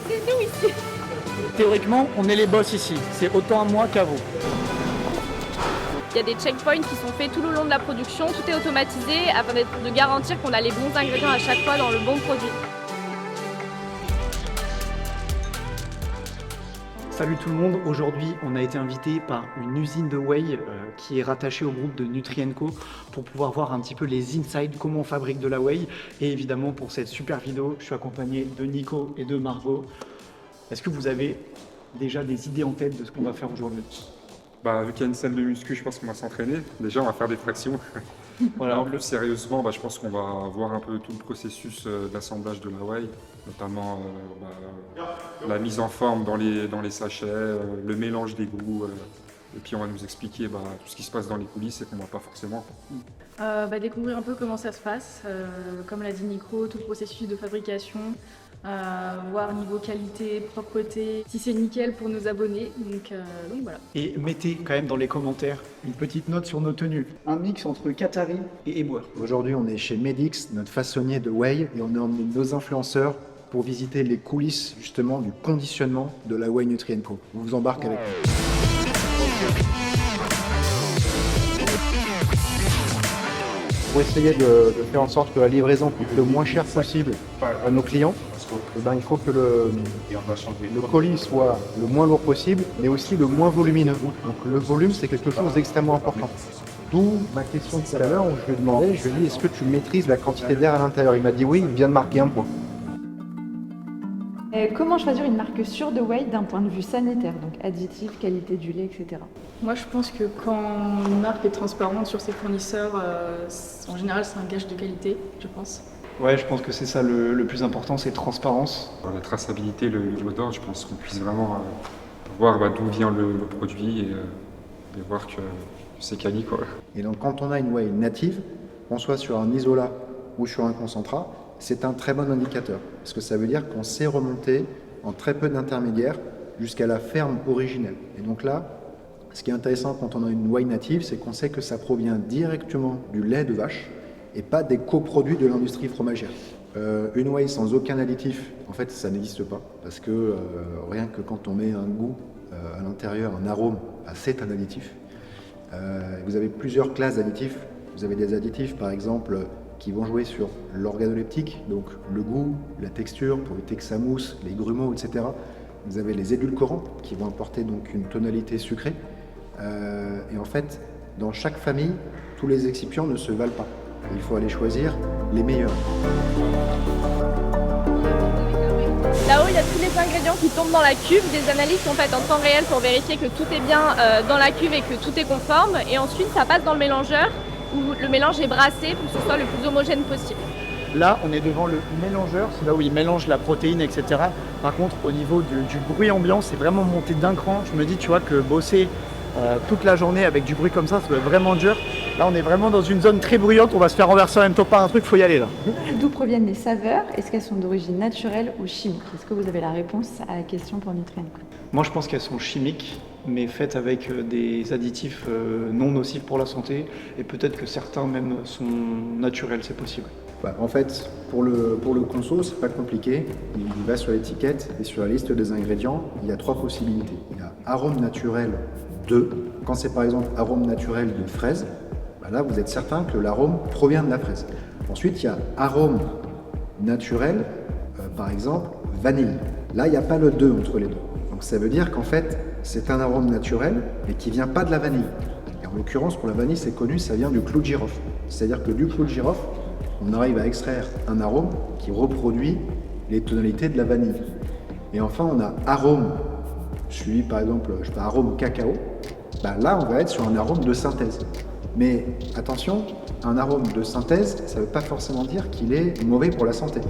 C'est nous ici. Théoriquement, on est les boss ici. C'est autant à moi qu'à vous. Il y a des checkpoints qui sont faits tout le long de la production, tout est automatisé afin de garantir qu'on a les bons ingrédients à chaque fois dans le bon produit. Salut tout le monde, aujourd'hui on a été invité par une usine de whey qui est rattachée au groupe de Nutrienco pour pouvoir voir un petit peu les insides, comment on fabrique de la whey. Et évidemment pour cette super vidéo, je suis accompagné de Nico et de Margot. Est-ce que vous avez déjà des idées en tête de ce qu'on va faire aujourd'hui? Vu qu'il y a une salle de muscu, je pense qu'on va s'entraîner. Déjà, on va faire des tractions. Voilà. En plus, sérieusement, je pense qu'on va voir un peu tout le processus d'assemblage de la whey, notamment la mise en forme dans les sachets, le mélange des goûts. Et puis, on va nous expliquer tout ce qui se passe dans les coulisses et qu'on ne voit pas forcément. Découvrir un peu comment ça se passe, comme l'a dit Nico, tout le processus de fabrication, voir niveau qualité, propreté, si c'est nickel pour nos abonnés, donc voilà. Et mettez quand même dans les commentaires une petite note sur nos tenues. Un mix entre Qatari et éboueur. Aujourd'hui, on est chez Medix, notre façonnier de whey, et on a emmené nos influenceurs pour visiter les coulisses justement du conditionnement de la whey Nutrienco. On vous embarque avec nous. Pour essayer de faire en sorte que la livraison coûte le moins cher possible à nos clients, il faut que le colis soit le moins lourd possible, mais aussi le moins volumineux. Donc le volume, c'est quelque chose d'extrêmement important. D'où ma question tout à l'heure où je lui ai demandé, je lui ai dit, est-ce que tu maîtrises la quantité d'air à l'intérieur? Il m'a dit oui, il vient de marquer un point. Comment choisir une marque sûre de whey d'un point de vue sanitaire, donc additifs, qualité du lait, etc. Moi je pense que quand une marque est transparente sur ses fournisseurs, en général c'est un gage de qualité, je pense. Ouais, je pense que c'est ça le plus important, c'est transparence. La traçabilité, le mot d'ordre, je pense qu'on puisse vraiment voir d'où vient le produit et voir que c'est quali, quoi. Et donc quand on a une whey native, qu'on soit sur un isolat ou sur un concentrat, c'est un très bon indicateur. Parce que ça veut dire qu'on sait remonter en très peu d'intermédiaires jusqu'à la ferme originelle. Et donc là, ce qui est intéressant quand on a une whey native, c'est qu'on sait que ça provient directement du lait de vache et pas des coproduits de l'industrie fromagère. Une whey sans aucun additif, en fait, ça n'existe pas. Parce que rien que quand on met un goût à l'intérieur, un arôme, c'est un additif. Vous avez plusieurs classes d'additifs. Vous avez des additifs, par exemple, qui vont jouer sur l'organoleptique, donc le goût, la texture, pour éviter que ça mousse, les grumeaux, etc. Vous avez les édulcorants, qui vont apporter donc une tonalité sucrée. Et en fait, dans chaque famille, tous les excipients ne se valent pas. Il faut aller choisir les meilleurs. Là-haut, il y a tous les ingrédients qui tombent dans la cuve. Des analyses sont faites en temps réel pour vérifier que tout est bien dans la cuve et que tout est conforme. Et ensuite, ça passe dans le mélangeur où le mélange est brassé pour que ce soit le plus homogène possible. Là, on est devant le mélangeur, c'est là où il mélange la protéine, etc. Par contre, au niveau du bruit ambiant, c'est vraiment monté d'un cran. Je me dis, tu vois, que bosser toute la journée avec du bruit comme ça doit être vraiment dur. Là, on est vraiment dans une zone très bruyante. On va se faire renverser en même temps par un truc, faut y aller là. D'où proviennent les saveurs? Est-ce qu'elles sont d'origine naturelle ou chimique? Est-ce que vous avez la réponse à la question pour Nutrienco? Moi, je pense qu'elles sont chimiques, mais faites avec des additifs non nocifs pour la santé. Et peut-être que certains même sont naturels, c'est possible. En fait, pour le conso, c'est pas compliqué. Il va sur l'étiquette et sur la liste des ingrédients, il y a 3 possibilités. Il y a arôme naturel de. Quand c'est par exemple arôme naturel de fraise, là vous êtes certain que l'arôme provient de la fraise. Ensuite, il y a arôme naturel, par exemple vanille. Là, il n'y a pas le 2 entre les deux. Donc ça veut dire qu'en fait, c'est un arôme naturel mais qui vient pas de la vanille. Et en l'occurrence, pour la vanille, c'est connu, ça vient du clou de girofle. C'est-à-dire que du clou de girofle, on arrive à extraire un arôme qui reproduit les tonalités de la vanille. Et enfin, on a arôme, suivi par exemple, arôme cacao. Là, on va être sur un arôme de synthèse. Mais attention, un arôme de synthèse, ça ne veut pas forcément dire qu'il est mauvais pour la santé.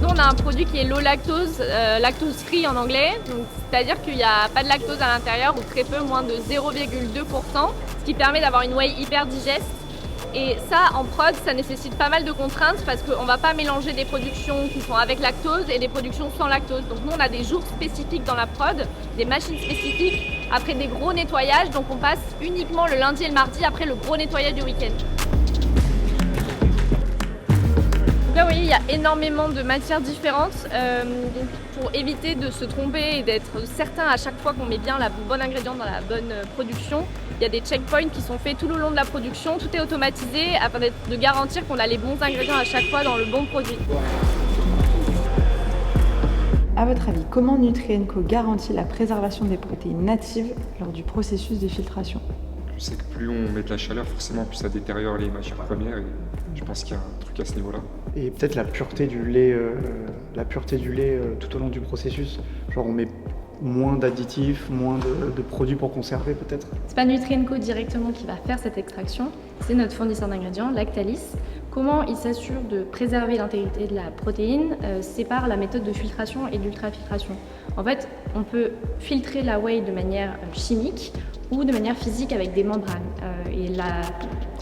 Nous, on a un produit qui est low lactose, lactose free en anglais. C'est-à-dire qu'il n'y a pas de lactose à l'intérieur ou très peu, moins de 0,2%, ce qui permet d'avoir une whey hyper digeste. Et ça, en prod, ça nécessite pas mal de contraintes parce qu'on ne va pas mélanger des productions qui sont avec lactose et des productions sans lactose. Donc nous, on a des jours spécifiques dans la prod, des machines spécifiques, après des gros nettoyages. Donc on passe uniquement le lundi et le mardi après le gros nettoyage du week-end. Donc là, oui, il y a énormément de matières différentes. Donc pour éviter de se tromper et d'être certain à chaque fois qu'on met bien la bonne ingrédient dans la bonne production, il y a des checkpoints qui sont faits tout le long de la production. Tout est automatisé afin de garantir qu'on a les bons ingrédients à chaque fois dans le bon produit. À votre avis, comment Nutrien&Co garantit la préservation des protéines natives lors du processus de filtration? Je sais que plus on met de la chaleur, forcément, plus ça détériore les matières premières. Et je pense qu'il y a un truc à ce niveau-là. Et peut-être la pureté du lait, tout au long du processus. Genre on met moins d'additifs, moins de produits pour conserver peut-être. C'est pas Nutrien&Co directement qui va faire cette extraction, c'est notre fournisseur d'ingrédients, Lactalis. Comment il s'assure de préserver l'intégrité de la protéine? C'est par la méthode de filtration et d'ultrafiltration. En fait, on peut filtrer la whey de manière chimique ou de manière physique avec des membranes. Et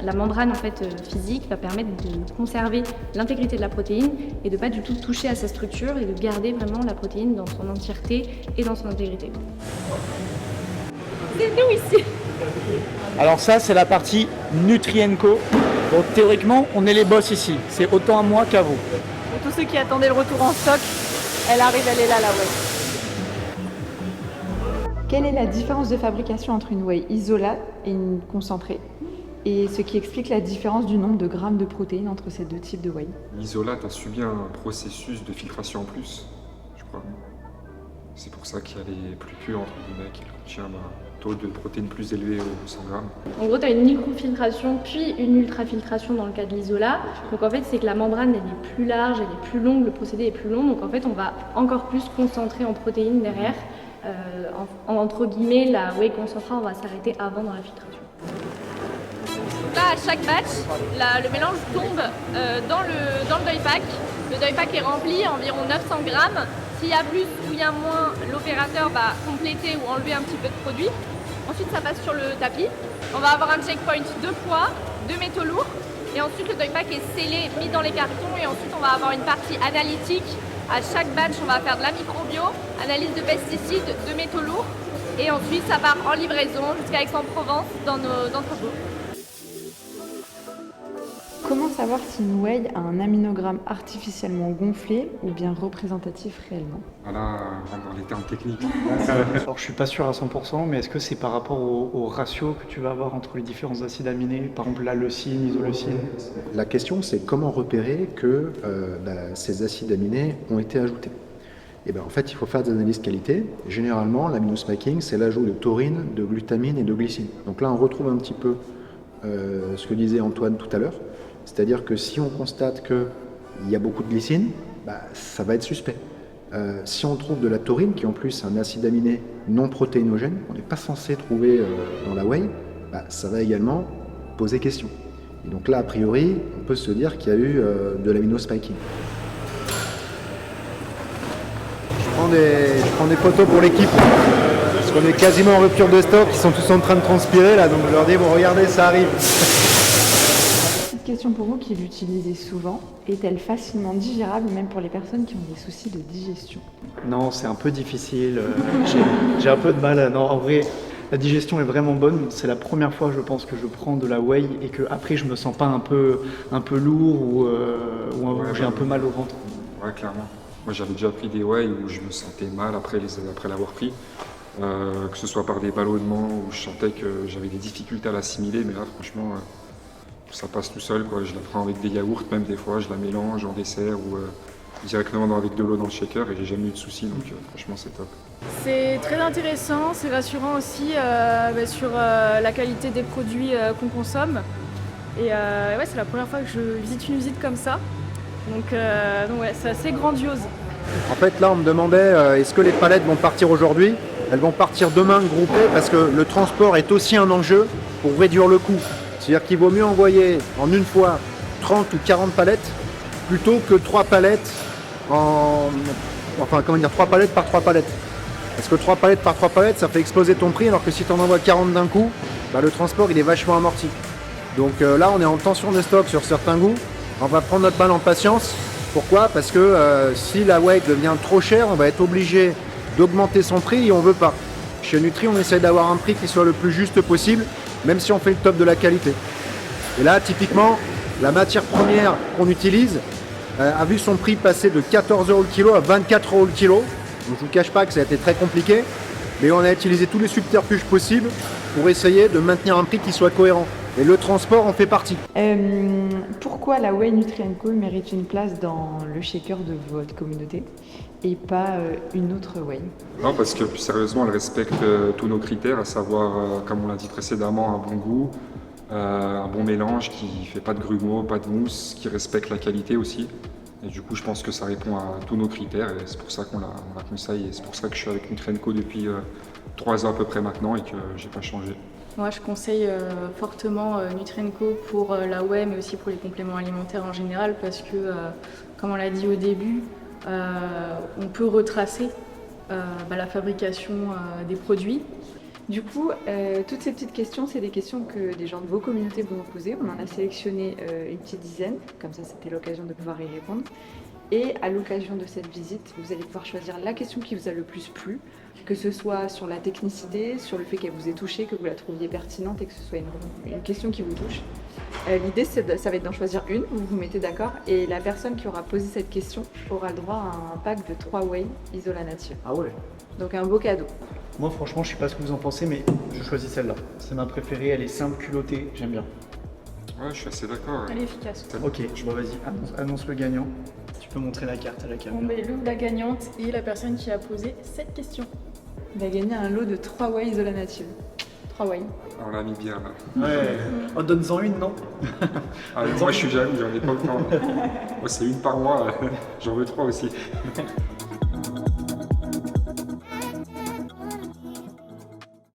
la membrane en fait, physique va permettre de conserver l'intégrité de la protéine et de ne pas du tout toucher à sa structure et de garder vraiment la protéine dans son entièreté et dans son intégrité. C'est nous ici. Alors ça c'est la partie Nutrien&Co. Donc théoriquement on est les boss ici. C'est autant à moi qu'à vous. Pour tous ceux qui attendaient le retour en stock, elle arrive, elle est là la whey. Quelle est la différence de fabrication entre une whey isolate et une concentrée? Et ce qui explique la différence du nombre de grammes de protéines entre ces deux types de whey? L'isolate a subi un processus de filtration en plus, je crois. C'est pour ça qu'elle est plus pure, entre guillemets, qu'elle contient un taux de protéines plus élevé au 100 grammes. En gros, tu as une microfiltration puis une ultrafiltration dans le cas de l'isolat. Donc en fait, c'est que la membrane elle est plus large, elle est plus longue, le procédé est plus long. Donc en fait, on va encore plus concentrer en protéines derrière. Entre guillemets, la whey concentrée, on va s'arrêter avant dans la filtration. Là, à chaque batch, le mélange tombe dans le dye pack. Le dye pack est rempli environ 900 grammes. S'il y a plus ou il y a moins, l'opérateur va compléter ou enlever un petit peu de produit. Ensuite, ça passe sur le tapis. On va avoir un checkpoint de poids, de métaux lourds. Et ensuite, le dye pack est scellé, mis dans les cartons. Et ensuite, on va avoir une partie analytique. À chaque batch, on va faire de la microbio, analyse de pesticides, de métaux lourds. Et ensuite, ça part en livraison jusqu'à Aix-en-Provence dans nos entrepôts. Comment savoir si une whey a un aminogramme artificiellement gonflé ou bien représentatif réellement? Voilà, on rentre dans les termes techniques. Alors je suis pas sûr à 100%, mais est-ce que c'est par rapport au ratio que tu vas avoir entre les différents acides aminés, par exemple la leucine, l'isoleucine? La question, c'est comment repérer que ces acides aminés ont été ajoutés. Et en fait, il faut faire des analyses qualité. Généralement, l'aminospiking, c'est l'ajout de taurine, de glutamine et de glycine. Donc là, on retrouve un petit peu ce que disait Antoine tout à l'heure. C'est-à-dire que si on constate qu'il y a beaucoup de glycine, ça va être suspect. Si on trouve de la taurine, qui en plus est un acide aminé non protéinogène, on n'est pas censé trouver dans la whey, ça va également poser question. Et donc là, a priori, on peut se dire qu'il y a eu de l'aminospiking. Je prends des photos pour l'équipe, parce qu'on est quasiment en rupture de stock, ils sont tous en train de transpirer là, donc je leur dis, bon regardez, ça arrive. Question pour vous qui l'utilisez souvent, est-elle facilement digérable même pour les personnes qui ont des soucis de digestion? Non, c'est un peu difficile, j'ai un peu de mal. Non, en vrai, la digestion est vraiment bonne. C'est la première fois, je pense, que je prends de la whey et que après je me sens pas un peu lourd ou j'ai un peu mal au ventre. Ouais, clairement. Moi, j'avais déjà pris des whey où je me sentais mal après l'avoir pris. Que ce soit par des ballonnements où je sentais que j'avais des difficultés à l'assimiler, mais là, franchement, ça passe tout seul, quoi. Je la prends avec des yaourts, même des fois, je la mélange en dessert ou directement avec de l'eau dans le shaker et j'ai jamais eu de soucis, donc franchement, c'est top. C'est très intéressant, c'est rassurant aussi sur la qualité des produits qu'on consomme. Et ouais, c'est la première fois que je visite une usine comme ça, donc ouais, c'est assez grandiose. En fait, là, on me demandait est-ce que les palettes vont partir aujourd'hui? Elles vont partir demain groupées parce que le transport est aussi un enjeu pour réduire le coût. C'est-à-dire qu'il vaut mieux envoyer en une fois 30 ou 40 palettes plutôt que 3 palettes 3 palettes par 3 palettes. Parce que 3 palettes par 3 palettes, ça fait exploser ton prix, alors que si tu en envoies 40 d'un coup, le transport il est vachement amorti. Donc là, on est en tension de stock sur certains goûts. On va prendre notre balle en patience. Pourquoi? Parce que si la whey devient trop chère, on va être obligé d'augmenter son prix et on ne veut pas. Chez Nutri, on essaie d'avoir un prix qui soit le plus juste possible, même si on fait le top de la qualité. Et là, typiquement, la matière première qu'on utilise, a vu son prix passer de 14 € le kilo à 24 € le kilo. Donc, je ne vous cache pas que ça a été très compliqué, mais on a utilisé tous les subterfuges possibles pour essayer de maintenir un prix qui soit cohérent. Et le transport en fait partie. Pourquoi la whey Nutrien&Co mérite une place dans le shaker de votre communauté et pas une autre whey? Non, parce que plus sérieusement, elle respecte tous nos critères, à savoir, comme on l'a dit précédemment, un bon goût, un bon mélange qui ne fait pas de grumeaux, pas de mousse, qui respecte la qualité aussi. Et du coup, je pense que ça répond à tous nos critères et c'est pour ça qu'on la conseille et c'est pour ça que je suis avec Nutrien&Co depuis 3 ans à peu près maintenant et que j'ai pas changé. Moi, je conseille fortement Nutrien&Co pour la whey, mais aussi pour les compléments alimentaires en général, parce que, comme on l'a dit au début, on peut retracer la fabrication des produits. Du coup, toutes ces petites questions, c'est des questions que des gens de vos communautés vont nous poser. On en a sélectionné une petite dizaine, comme ça c'était l'occasion de pouvoir y répondre. Et à l'occasion de cette visite, vous allez pouvoir choisir la question qui vous a le plus plu, que ce soit sur la technicité, sur le fait qu'elle vous ait touché, que vous la trouviez pertinente et que ce soit une question qui vous touche. L'idée, ça va être d'en choisir une, vous vous mettez d'accord, et la personne qui aura posé cette question aura le droit à un pack de 3 whey Isola Nature. Ah ouais. Donc un beau cadeau. Moi franchement, je sais pas ce que vous en pensez, mais je choisis celle-là. C'est ma préférée, elle est simple, culottée, j'aime bien. Ouais, je suis assez d'accord. Elle est efficace. Ok, vas-y, annonce le gagnant. Tu peux montrer la carte à la caméra. Bon, ben, la gagnante est la personne qui a posé cette question. Il va gagner un lot de 3 whey Isola Nature. 3 whey. On l'a mis bien là. Ouais, oh, donne-en une, non? Ah, moi je suis jaloux, j'en ai pas autant. Moi c'est une par mois, j'en veux 3 aussi.